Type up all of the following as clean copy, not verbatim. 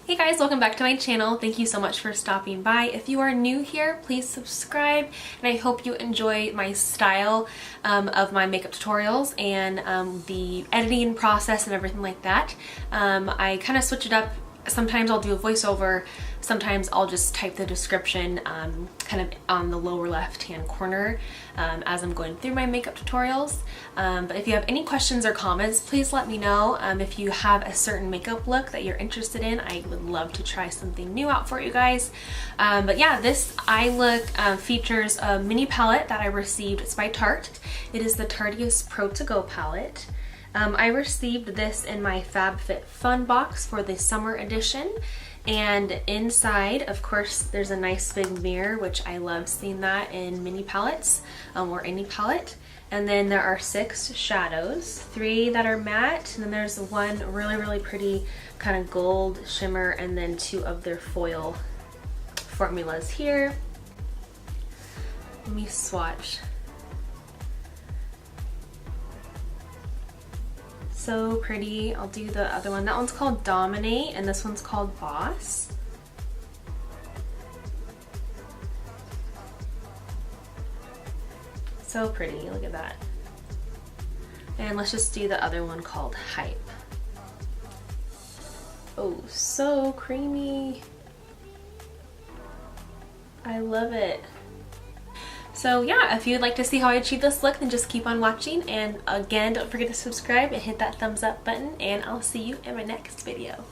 Hey guys, welcome back to my channel. Thank you so much for stopping by. If you are new here, please subscribe, and I hope you enjoy my style of my makeup tutorials and the editing process and everything like that. I kind of switch it up. Sometimes I'll do a voiceover, sometimes I'll just type the description kind of on the lower left hand corner as I'm going through my makeup tutorials. But if you have any questions or comments, please let me know. If you have a certain makeup look that you're interested in, I would love to try something new out for you guys. But yeah, this eye look features a mini palette that I received. It's by Tarte. It is the Tarteist Pro To Go palette. I received this in my FabFitFun box for the summer edition, and inside, of course, there's a nice big mirror, which I love seeing that in mini palettes or any palette. And then there are 6 shadows, 3 that are matte, and then there's one really pretty kind of gold shimmer, and then 2 of their foil formulas here. Let me swatch. So pretty. I'll do the other one. That one's called Dominate and this one's called Boss. So pretty, look at that. And let's just do the other one called Hype. Oh, so creamy. I love it. So yeah, if you'd like to see how I achieve this look, then just keep on watching. And again, don't forget to subscribe and hit that thumbs up button, and I'll see you in my next video.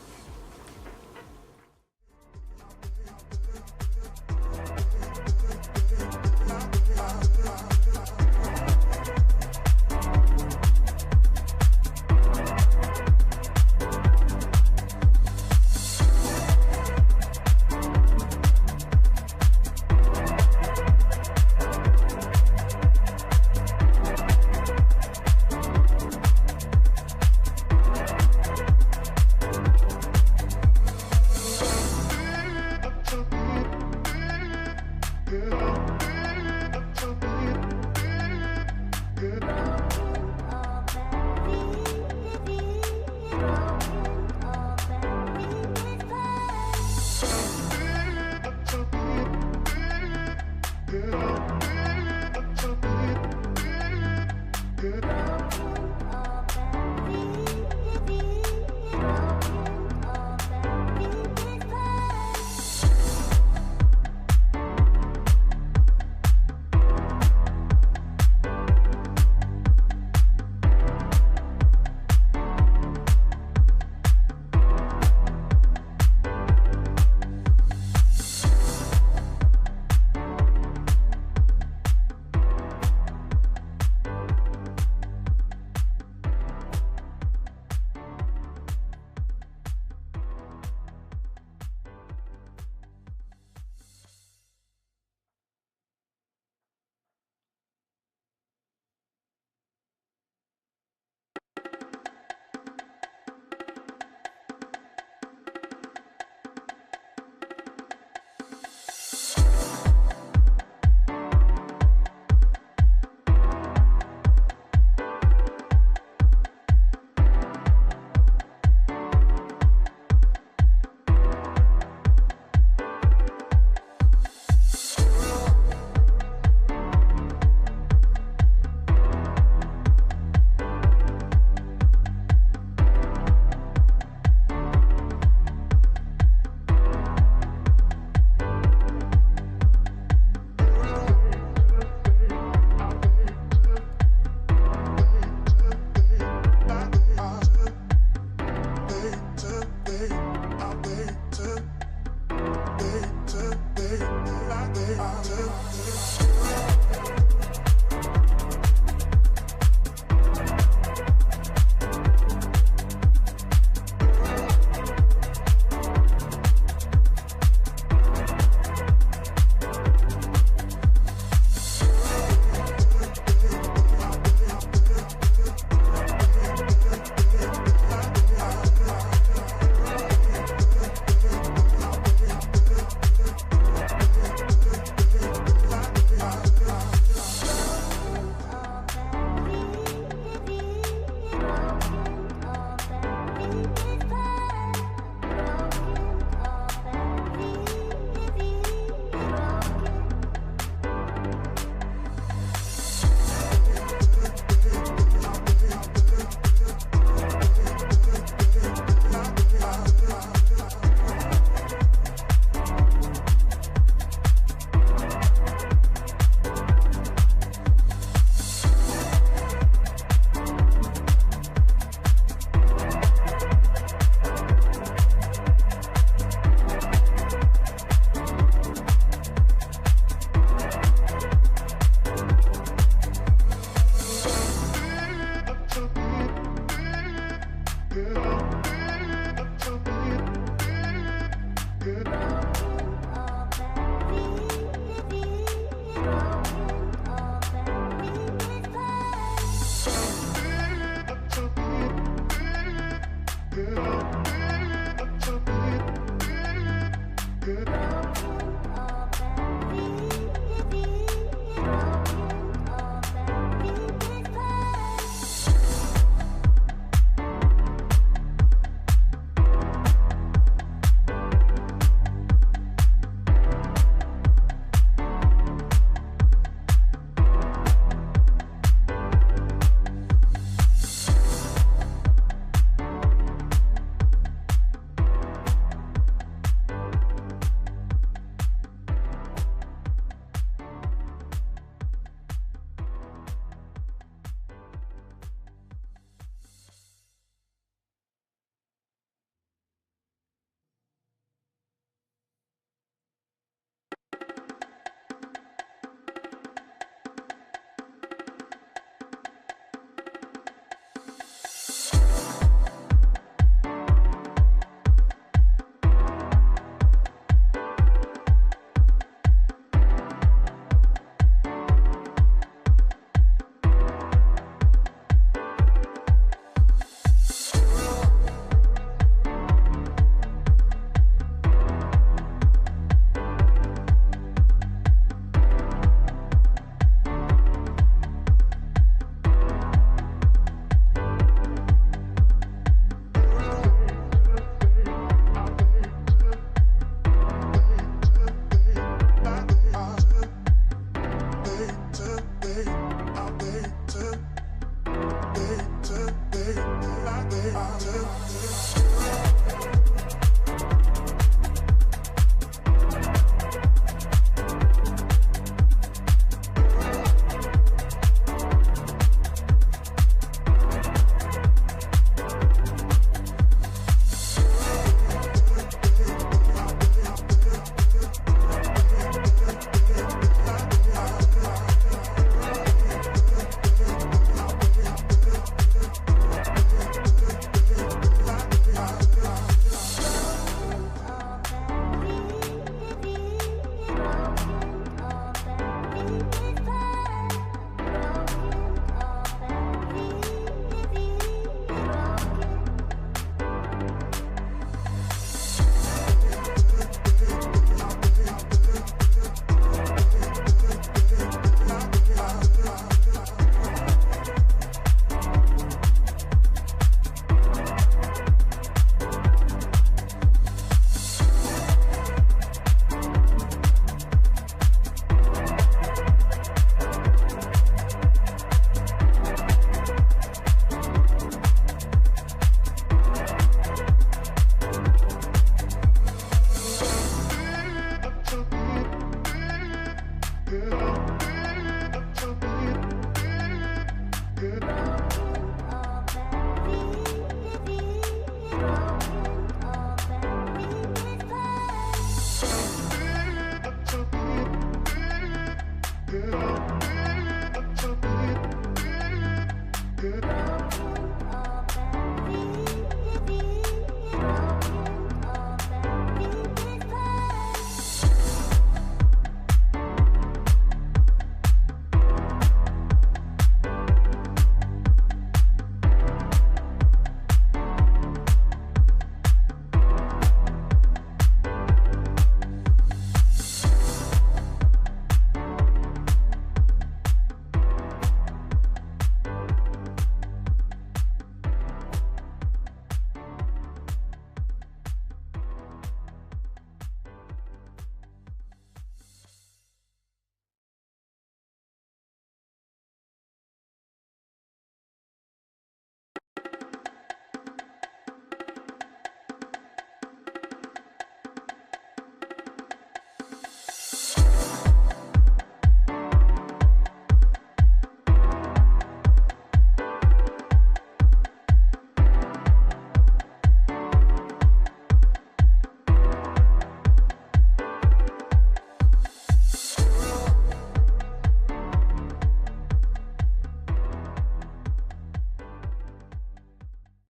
Good.